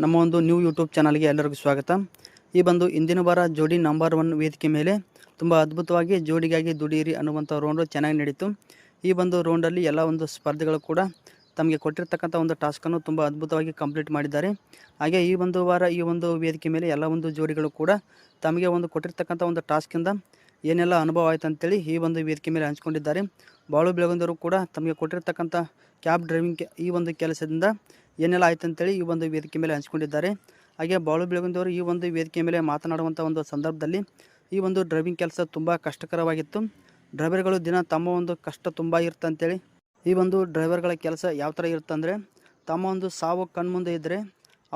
ನಮ್ಮ ಒಂದು new YouTube ಚಾನಲ್ಗೆ ಎಲ್ಲರಿಗೂ ಸ್ವಾಗತ. ಇಂದಿನ ವಾರ ಜೋಡಿ ನಂಬರ್ 1 ವೇದಿಕೆ ಮೇಲೆ ತುಂಬ ಅದ್ಭುತವಾಗಿ ಜೋಡಿಗಾಗಿ ದುಡಿಯಿರಿ ಅನ್ನುವಂಥ ರೌಂಡು ಚೆನ್ನಾಗಿ ನಡೀತು. ಈ ರೌಂಡಲ್ಲಿ ಎಲ್ಲ ಒಂದು ಸ್ಪರ್ಧೆಗಳು ಕೂಡ ತಮಗೆ ಕೊಟ್ಟಿರ್ತಕ್ಕಂಥ ಒಂದು ಟಾಸ್ಕನ್ನು ತುಂಬ ಅದ್ಭುತವಾಗಿ ಕಂಪ್ಲೀಟ್ ಮಾಡಿದ್ದಾರೆ. ಹಾಗೆ ಈ ವಾರ ಈ ವೇದಿಕೆ ಮೇಲೆ ಎಲ್ಲ ಒಂದು ಜೋಡಿಗಳು ಕೂಡ ತಮಗೆ ಕೊಟ್ಟಿರ್ತಕ್ಕಂಥ ಒಂದು ಟಾಸ್ಕಿಂದ ಏನೆಲ್ಲ ಅನುಭವ ಆಯಿತು ಅಂತೇಳಿ ಈ ವೇದಿಕೆ ಮೇಲೆ ಹಂಚ್ಕೊಂಡಿದ್ದಾರೆ. ಬಾಳು ಬೆಳಗುಂದವರು ಕೂಡ ತಮಗೆ ಕೊಟ್ಟಿರ್ತಕ್ಕಂಥ ಕ್ಯಾಬ್ ಡ್ರೈವಿಂಗ್ ಈ ಕೆಲಸದಿಂದ ಏನೆಲ್ಲ ಆಯ್ತು ಅಂತೇಳಿ ಈ ವೇದಿಕೆ ಮೇಲೆ ಹಂಚ್ಕೊಂಡಿದ್ದಾರೆ. ಹಾಗೆ ಬಾಳು ಬೆಳಗುಂದವರು ಈ ವೇದಿಕೆ ಮೇಲೆ ಮಾತನಾಡುವಂಥ ಒಂದು ಸಂದರ್ಭದಲ್ಲಿ ಈ ಡ್ರೈವಿಂಗ್ ಕೆಲಸ ತುಂಬ ಕಷ್ಟಕರವಾಗಿತ್ತು. ಡ್ರೈವರ್ಗಳು ದಿನ ತಮ್ಮ ಕಷ್ಟ ತುಂಬ ಇರುತ್ತೆ ಅಂತೇಳಿ ಈ ಡ್ರೈವರ್ಗಳ ಕೆಲಸ ಯಾವ ಥರ ಇರುತ್ತೆ ಅಂದರೆ, ತಮ್ಮ ಸಾವು ಕಣ್ಮುಂದೆ ಇದ್ದರೆ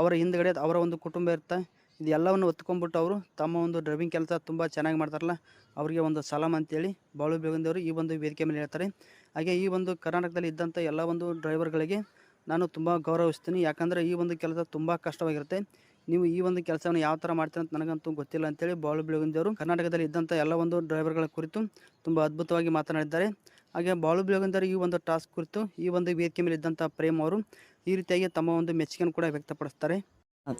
ಅವರ ಹಿಂದ್ಗಡೆ ಅವರ ಕುಟುಂಬ ಇರುತ್ತೆ. ಇದು ಎಲ್ಲವನ್ನು ಹೊತ್ಕೊಂಡ್ಬಿಟ್ಟು ಅವರು ತಮ್ಮ ಡ್ರೈವಿಂಗ್ ಕೆಲಸ ತುಂಬ ಚೆನ್ನಾಗಿ ಮಾಡ್ತಾರಲ್ಲ, ಅವರಿಗೆ ಸಲಾಮ್ ಅಂತೇಳಿ ಬಾಳು ಬೆಳಗುಂದವರು ಈ ವೇದಿಕೆ ಮೇಲೆ ಹೇಳ್ತಾರೆ. ಹಾಗೆ ಈ ಕರ್ನಾಟಕದಲ್ಲಿ ಇದ್ದಂಥ ಎಲ್ಲ ಡ್ರೈವರ್ಗಳಿಗೆ ನಾನು ತುಂಬ ಗೌರವಿಸ್ತೀನಿ. ಯಾಕಂದರೆ ಈ ಕೆಲಸ ತುಂಬ ಕಷ್ಟವಾಗಿರುತ್ತೆ. ನೀವು ಈ ಕೆಲಸವನ್ನು ಯಾವ ಥರ ಮಾಡ್ತೀರ ಅಂತ ನನಗಂತೂ ಗೊತ್ತಿಲ್ಲ ಅಂತೇಳಿ ಬಾಳು ಬೆಳಗುಂದವರು ಕರ್ನಾಟಕದಲ್ಲಿ ಇದ್ದಂಥ ಎಲ್ಲ ಡ್ರೈವರ್ಗಳ ಕುರಿತು ತುಂಬ ಅದ್ಭುತವಾಗಿ ಮಾತನಾಡಿದ್ದಾರೆ. ಹಾಗೆ ಬಾಳು ಬೆಳಗುಂದವರು ಈ ಟಾಸ್ಕ್ ಕುರಿತು ಈ ವೇದಿಕೆ ಮೇಲೆ ಇದ್ದಂಥ ಪ್ರೇಮ್ ಅವರು ಈ ರೀತಿಯಾಗಿ ತಮ್ಮ ಮೆಚ್ಚುಗೆಯನ್ನು ಕೂಡ ವ್ಯಕ್ತಪಡಿಸ್ತಾರೆ.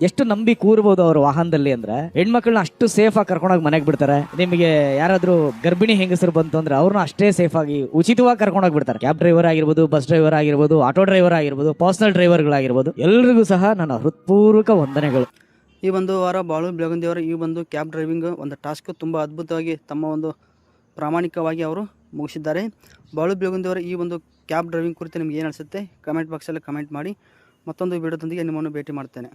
ಎಷ್ಟು ನಂಬಿ ಕೂರ್ಬೋದು ಅವ್ರ ವಾಹನದಲ್ಲಿ ಅಂದ್ರೆ, ಹೆಣ್ಮಕ್ಳನ್ನ ಅಷ್ಟು ಸೇಫ್ ಆಗಿ ಕರ್ಕೊಂಡೋಗಿ ಮನೆಗೆ ಬಿಡ್ತಾರೆ. ನಿಮಗೆ ಯಾರಾದ್ರೂ ಗರ್ಭಿಣಿ ಹೆಂಗಸರು ಬಂತು ಅಂದ್ರೆ ಅವ್ರನ್ನ ಅಷ್ಟೇ ಸೇಫ್ ಆಗಿ ಉಚಿತವಾಗಿ ಕರ್ಕೊಂಡೋಗಿ ಬಿಡ್ತಾರೆ. ಕ್ಯಾಬ್ ಡ್ರೈವರ್ ಆಗಿರ್ಬೋದು, ಬಸ್ ಡ್ರೈವರ್ ಆಗಿರ್ಬೋದು, ಆಟೋ ಡ್ರೈವರ್ ಆಗಿರ್ಬೋದು, ಪರ್ಸನಲ್ ಡ್ರೈವರ್ಗಳಾಗಿರ್ಬೋದು, ಎಲ್ರಿಗೂ ಸಹ ನನ್ನ ಹೃತ್ಪೂರ್ವಕ ವಂದನೆಗಳು. ಈ ವಾರ ಬಾಳು ಬೆಳಗುಂದಿಯವರ ಈ ಕ್ಯಾಬ್ ಡ್ರೈವಿಂಗ್ ಟಾಸ್ಕ್ ತುಂಬ ಅದ್ಭುತವಾಗಿ ತಮ್ಮ ಪ್ರಾಮಾಣಿಕವಾಗಿ ಅವರು ಮುಗಿಸಿದ್ದಾರೆ. ಬಾಳು ಬೆಳಗುಂದಿಯವರ ಈ ಕ್ಯಾಬ್ ಡ್ರೈವಿಂಗ್ ಕುರಿತು ನಿಮ್ಗೆ ಏನು ಅನಿಸುತ್ತೆ ಕಮೆಂಟ್ ಬಾಕ್ಸಲ್ಲಿ ಕಮೆಂಟ್ ಮಾಡಿ. ಮತ್ತೊಂದು ವಿಡಿಯೋದೊಂದಿಗೆ ನಿಮ್ಮನ್ನು ಭೇಟಿ ಮಾಡ್ತೇನೆ.